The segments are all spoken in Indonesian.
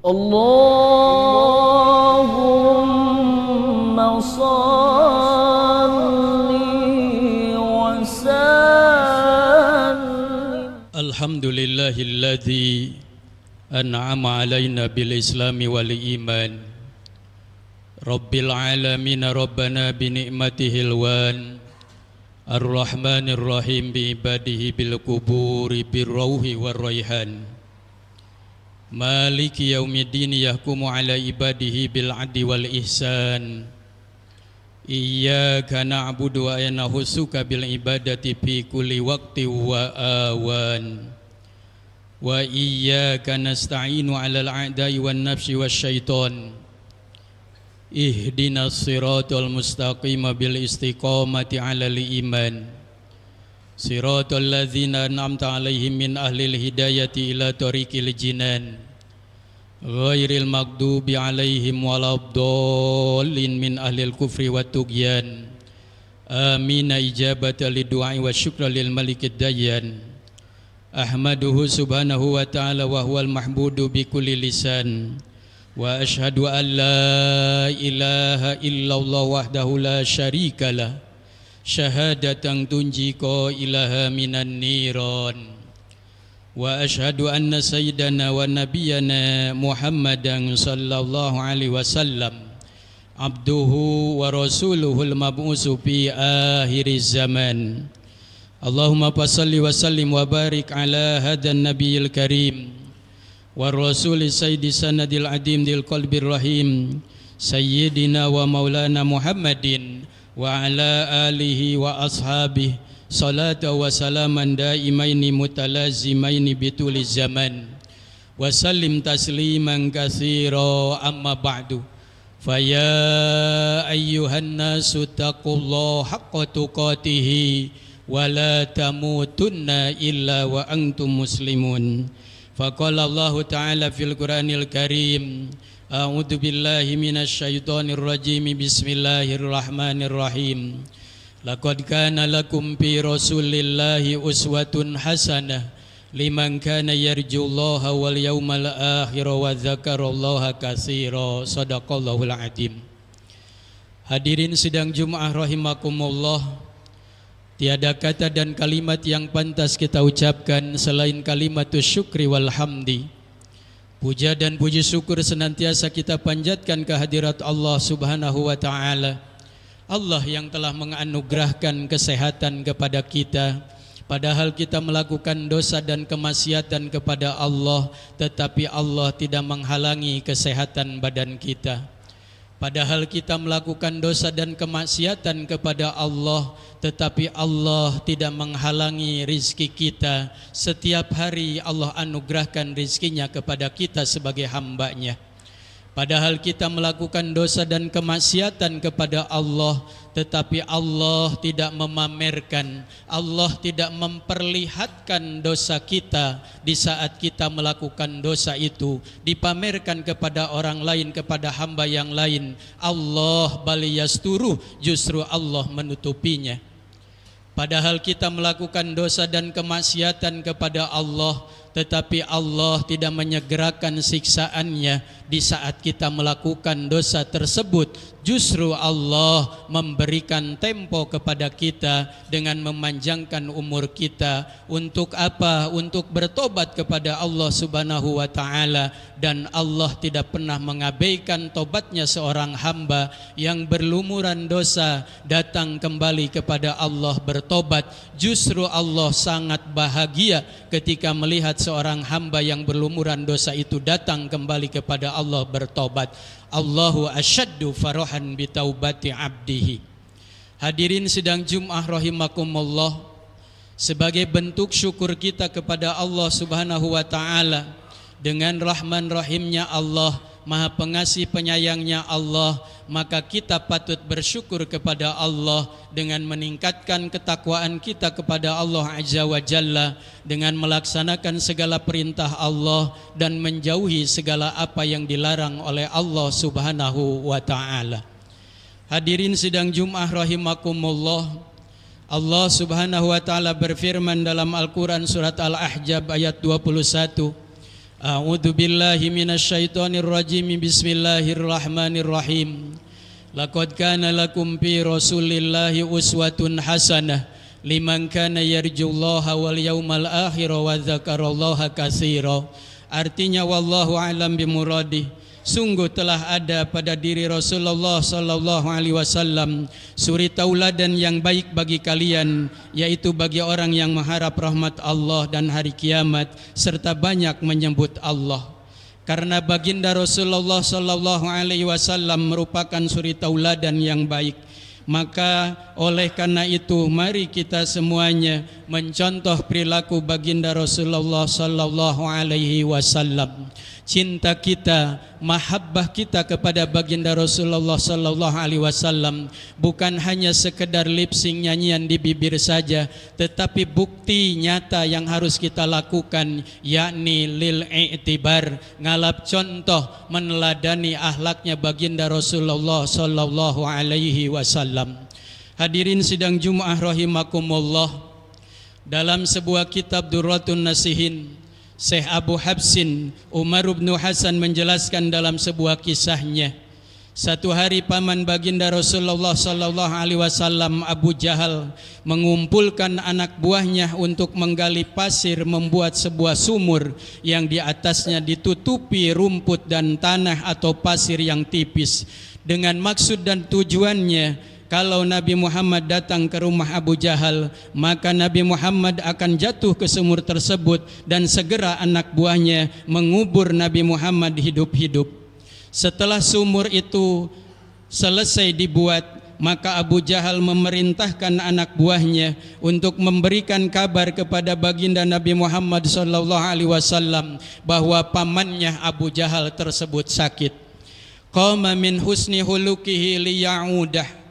Allahumma salli wa sallim. Alhamdulillahilladzi an'ama alaina bil islami wal iman. Rabbil alamin rabbana bi ni'matihil wan. Ar-Rahmanir Rahim bi ibadihi bil kuburi bir rauhi war raihan. Maliki yaumiddin yahkumu ala ibadihi bil adli wal ihsan. Iyyaka na'budu wa nahsuka bil ibadati fi kulli waqti wa awan. Wa iyyaka nasta'inu 'alal a'da'i wan nafsi wasyaiton. Ihdinas siratal mustaqim bil istiqamati 'alal iman. Siratal ladzina an'amta 'alaihim min ahlil hidayati ila tariqil jinan. Ghairil maghdubi 'alaihim waladdallin min ahlil kufri wat tughyan. Amin ijabata lidu'ai wa syukra lil malikid dayyan. Ahmaduhu subhanahu wa ta'ala wa huwal mahbudu bi kulli lisan. Wa ashhadu an la ilaha illallah wahdahu la syarika lah. Syahadatan tunji qailaha minan niran. Wa ashhadu anna sayyidana wa nabiyyana Muhammadan sallallahu alaihi wasallam abduhu wa rasuluhul mab'usu fi akhiriz zaman. Allahumma salli wa sallim wa barik ala hadan nabiyil karim wa rasuli sayyidi sanadil adim dil qalbir rahim sayyidina wa maulana Muhammadin wa ala alihi wa ashabihi salatu wa salaman daimaini mutalazimaini bituli zaman wa sallim tasliman katsira amma ba'du. Faya ayyuhan nasu taqullaha haqqa tuqatih wa la tamutunna illa wa antum muslimun. Faqala Allah Ta'ala fil Qur'anil Karim, a'udzu billahi minasy syaithanir rajim, bismillahirrahmanirrahim. Laqad kana lakum fi Rasulillahi uswatun hasanah liman kana yarjullaha wal yawmal akhir wa dzakarallaha katsira. Shadaqallahul adzim. Hadirin sidang Jumat rahimakumullah. Tiada kata dan kalimat yang pantas kita ucapkan selain kalimatus syukri wal hamdi. Puja dan puji syukur senantiasa kita panjatkan kehadirat Allah Subhanahu wa ta'ala. Allah yang telah menganugerahkan kesehatan kepada kita, padahal kita melakukan dosa dan kemaksiatan kepada Allah, tetapi Allah tidak menghalangi kesehatan badan kita. Padahal kita melakukan dosa dan kemaksiatan kepada Allah, tetapi Allah tidak menghalangi rizki kita. Setiap hari Allah anugerahkan rizkinya kepada kita sebagai hamba-Nya. Padahal kita melakukan dosa dan kemaksiatan kepada Allah, tetapi Allah tidak memamerkan, Allah tidak memperlihatkan dosa kita di saat kita melakukan dosa itu, dipamerkan kepada orang lain, kepada hamba yang lain. Allah baliyasturu, justru Allah menutupinya. Padahal kita melakukan dosa dan kemaksiatan kepada Allah, tetapi Allah tidak menyegerakan siksaannya di saat kita melakukan dosa tersebut. Justru Allah memberikan tempo kepada kita dengan memanjangkan umur kita. Untuk apa? Untuk bertobat kepada Allah Subhanahu wa ta'ala. Dan Allah tidak pernah mengabaikan tobatnya seorang hamba yang berlumuran dosa datang kembali kepada Allah bertobat. Justru Allah sangat bahagia ketika melihat seorang hamba yang berlumuran dosa itu datang kembali kepada Allah bertobat. Allahu asyaddu farahan bitaubati abdihi. Hadirin sidang Jumat rahimakumullah, sebagai bentuk syukur kita kepada Allah Subhanahu wa ta'ala, dengan rahman rahimnya Allah, maha pengasih penyayangnya Allah, maka kita patut bersyukur kepada Allah dengan meningkatkan ketakwaan kita kepada Allah Azza wa Jalla, dengan melaksanakan segala perintah Allah dan menjauhi segala apa yang dilarang oleh Allah Subhanahu wa ta'ala. Hadirin sidang Jumat rahimakumullah, Allah Subhanahu wa ta'ala berfirman dalam Al-Quran surat Al-Ahzab ayat 21, A'udzu billahi minasyaitonir rajim. Bismillahirrahmanirrahim. Laqad kana lakum fi Rasulillahi uswatun hasanah liman kana yarjullaha wal yawmal akhir wa dzakarallaha katsira. Artinya wallahu a'lam bimuradih. Sungguh telah ada pada diri Rasulullah sallallahu alaihi wasallam suri tauladan yang baik bagi kalian, yaitu bagi orang yang mengharap rahmat Allah dan hari kiamat serta banyak menyebut Allah. Karena baginda Rasulullah sallallahu alaihi wasallam merupakan suri tauladan yang baik, maka oleh karena itu mari kita semuanya mencontoh perilaku baginda Rasulullah sallallahu alaihi wasallam. Cinta kita, mahabbah kita kepada baginda Rasulullah sallallahu alaihi wasallam bukan hanya sekedar lip sync nyanyian di bibir saja, tetapi bukti nyata yang harus kita lakukan, yakni lil i'tibar, ngalap contoh meneladani akhlaknya baginda Rasulullah sallallahu alaihi wasallam. Hadirin sidang Jumat rahimakumullah, dalam sebuah kitab Durratun Nasihin, Syekh Abu Habsin Umar bin Hasan menjelaskan dalam sebuah kisahnya, satu hari paman baginda Rasulullah sallallahu alaihi wasallam Abu Jahal mengumpulkan anak buahnya untuk menggali pasir membuat sebuah sumur yang di atasnya ditutupi rumput dan tanah atau pasir yang tipis, dengan maksud dan tujuannya kalau Nabi Muhammad datang ke rumah Abu Jahal, maka Nabi Muhammad akan jatuh ke sumur tersebut dan segera anak buahnya mengubur Nabi Muhammad hidup-hidup. Setelah sumur itu selesai dibuat, maka Abu Jahal memerintahkan anak buahnya untuk memberikan kabar kepada baginda Nabi Muhammad SAW bahwa pamannya Abu Jahal tersebut sakit. Qama min husni hulukihi liya'udah.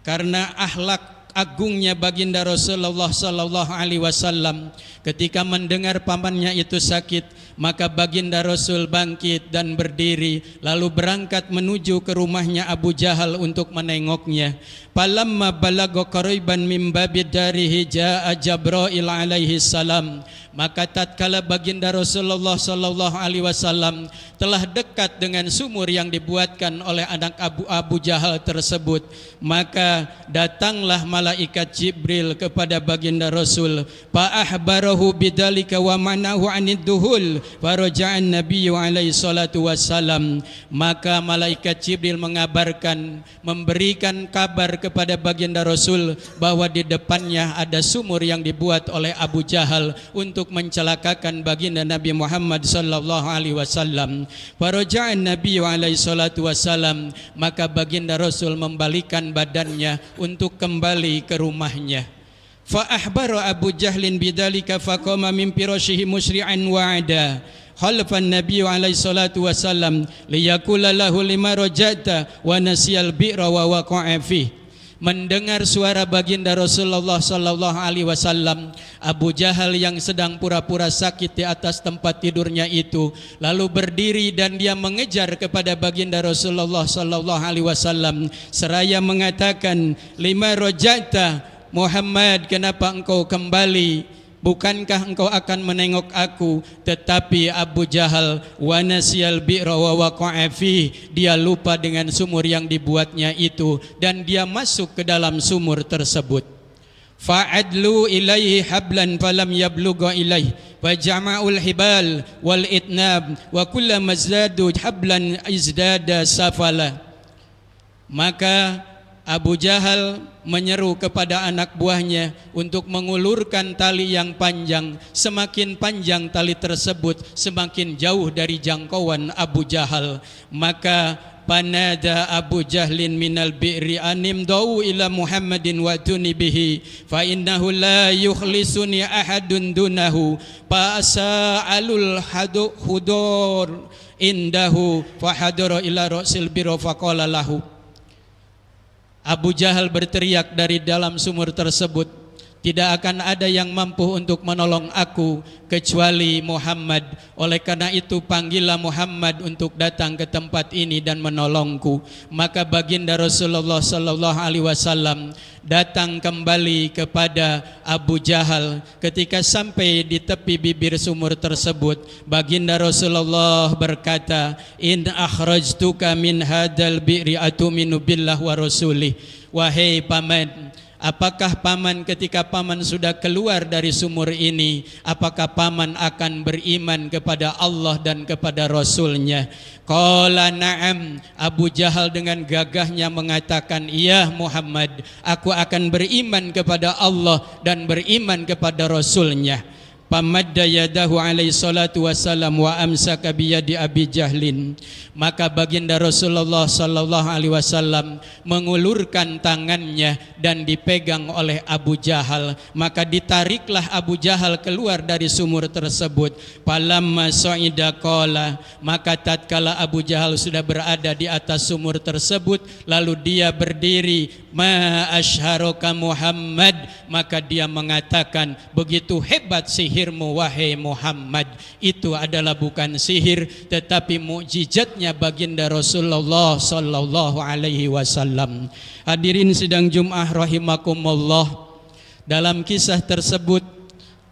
Karena akhlak agungnya baginda Rasulullah sallallahu alaihi wasallam, ketika mendengar pamannya itu sakit, maka baginda Rasul bangkit dan berdiri lalu berangkat menuju ke rumahnya Abu Jahal untuk menengoknya. Falamma balagha qariban min babi darihi jaa Jibril alaihi salam. Maka tatkala baginda Rasulullah sallallahu alaihi wasallam telah dekat dengan sumur yang dibuatkan oleh anak Abu Jahal tersebut, maka datanglah malaikat Jibril kepada baginda Rasul, fa ahbarahu bidzalika wa manahu anid duhul, faraja'an nabiyyu alaihi salatu wassalam. Maka malaikat Jibril mengabarkan, memberikan kabar kepada baginda Rasul bahwa di depannya ada sumur yang dibuat oleh Abu Jahal untuk mencelakakan baginda Nabi Muhammad sallallahu alaihi wasallam. Faraja'an Nabi alaihi salatu wasallam, maka baginda Rasul membalikan badannya untuk kembali ke rumahnya. Fa ahbara Abu Jahlin bidzalika faqama min firashihi musri'an wa'ada khalfan Nabi alaihi salatu wasallam liyaqula lahu lima rajata wa nasiyal bi'ra wa waqa'a fihi. Mendengar suara baginda Rasulullah sallallahu alaihi wasallam, Abu Jahal yang sedang pura-pura sakit di atas tempat tidurnya itu lalu berdiri dan dia mengejar kepada baginda Rasulullah sallallahu alaihi wasallam seraya mengatakan, lima rajata Muhammad, kenapa engkau kembali? Bukankah engkau akan menengok aku? Tetapi Abu Jahal wa nasiyal bi'ra wa waqa'a fihi, dia lupa dengan sumur yang dibuatnya itu dan dia masuk ke dalam sumur tersebut. Fa'adlu ilaihi hablan falam yablugha ilaihi wa jama'ul hibal wal itnab wa kullama zadu hablan izdada safala. Maka Abu Jahal menyeru kepada anak buahnya untuk mengulurkan tali yang panjang. Semakin panjang tali tersebut, semakin jauh dari jangkauan Abu Jahal. Maka panada Abu Jahlin minal bi'ri anim da'u ila Muhammadin wa tuni bihi fa innahu la yukhlisuni ahadun dunahu fa sa'alul hudur indahu fa hadara ila ra'sil biro fa qala lahu. Abu Jahal berteriak dari dalam sumur tersebut, tidak akan ada yang mampu untuk menolong aku kecuali Muhammad. Oleh karena itu panggillah Muhammad untuk datang ke tempat ini dan menolongku. Maka baginda Rasulullah sallallahu alaihi wasallam datang kembali kepada Abu Jahal. Ketika sampai di tepi bibir sumur tersebut, baginda Rasulullah berkata, in akhrajtuka min hadal bi'ri atuminu billah wa rasulih. Wahai paman, apakah paman ketika paman sudah keluar dari sumur ini, apakah paman akan beriman kepada Allah dan kepada Rasulnya? Qala na'am. Abu Jahal dengan gagahnya mengatakan, iya Muhammad, aku akan beriman kepada Allah dan beriman kepada Rasulnya. Pamadda yadahu alaihi salatu wassalam wa amsaka biyadi Abi Jahlin. Maka baginda Rasulullah sallallahu alaihi wasallam mengulurkan tangannya dan dipegang oleh Abu Jahal. Maka ditariklah Abu Jahal keluar dari sumur tersebut. Falamma sa'ida qala, maka tatkala Abu Jahal sudah berada di atas sumur tersebut, lalu dia berdiri, ma asyharaka Muhammad, maka dia mengatakan, begitu hebat sihirmu wahai Muhammad. Itu adalah bukan sihir tetapi mukjizatnya baginda Rasulullah sallallahu alaihi wasallam. Hadirin sidang Jumat rahimakumullah, dalam kisah tersebut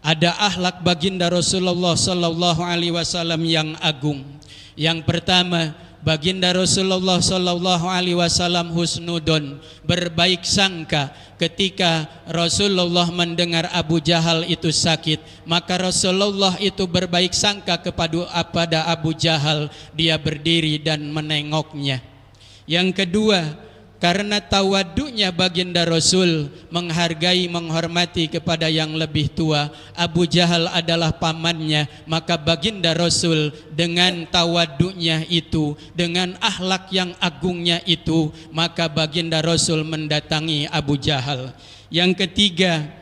ada akhlak baginda Rasulullah sallallahu alaihi wasallam yang agung. Yang pertama, baginda Rasulullah sallallahu alaihi wasallam husnudon, berbaik sangka. Ketika Rasulullah mendengar Abu Jahal itu sakit, maka Rasulullah itu berbaik sangka kepada Abu Jahal. Dia berdiri dan menengoknya. Yang kedua, karena tawaduknya baginda Rasul, menghargai, menghormati kepada yang lebih tua. Abu Jahal adalah pamannya, maka baginda Rasul dengan tawaduknya itu, dengan akhlak yang agungnya itu, maka baginda Rasul mendatangi Abu Jahal. Yang ketiga,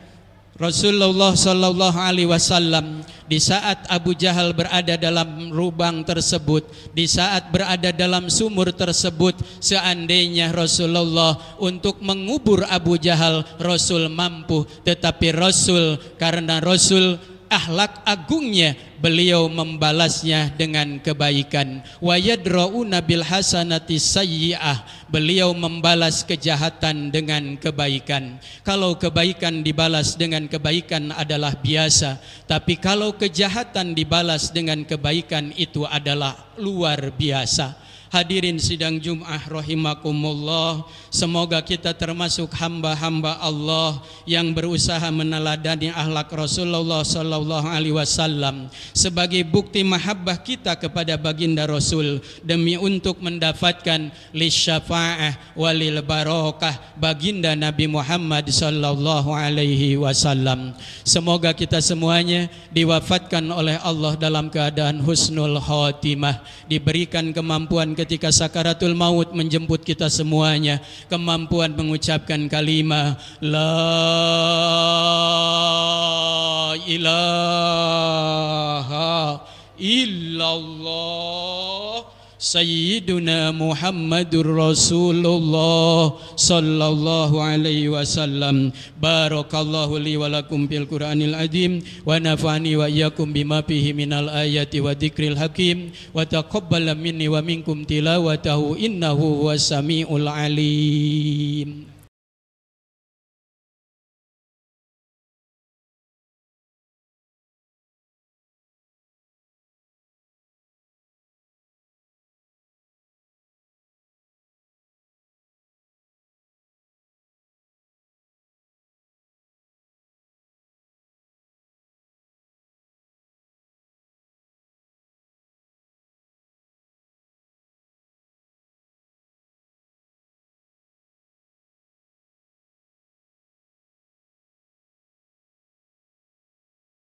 Rasulullah sallallahu alaihi wasallam di saat Abu Jahal berada dalam lubang tersebut, di saat berada dalam sumur tersebut, seandainya Rasulullah untuk mengubur Abu Jahal, Rasul mampu, tetapi Rasul karena Rasul akhlak agungnya, beliau membalasnya dengan kebaikan. Wa yadra'una bil hasanati sayyi'ah, beliau membalas kejahatan dengan kebaikan. Kalau kebaikan dibalas dengan kebaikan adalah biasa, tapi kalau kejahatan dibalas dengan kebaikan itu adalah luar biasa. Hadirin sidang Jumat rahimakumullah, semoga kita termasuk hamba-hamba Allah yang berusaha meneladani akhlak Rasulullah sallallahu alaihi wasallam sebagai bukti mahabbah kita kepada baginda Rasul, demi untuk mendapatkan lisyafa'ah walil barokah baginda Nabi Muhammad sallallahu alaihi wasallam. Semoga kita semuanya diwafatkan oleh Allah dalam keadaan husnul khotimah, diberikan kemampuan ketika sakaratul maut menjemput kita semuanya, kemampuan mengucapkan kalimah la ilaha illallah Sayyiduna Muhammadur Rasulullah sallallahu alaihi wasallam. Barakallahu li wa lakum fil Qur'anil azim wa nafa'ani wa iyyakum bima fihi minal ayati wa dzikril hakim wa taqabbala minni wa minkum tilawatahu innahu huwas samiul alim.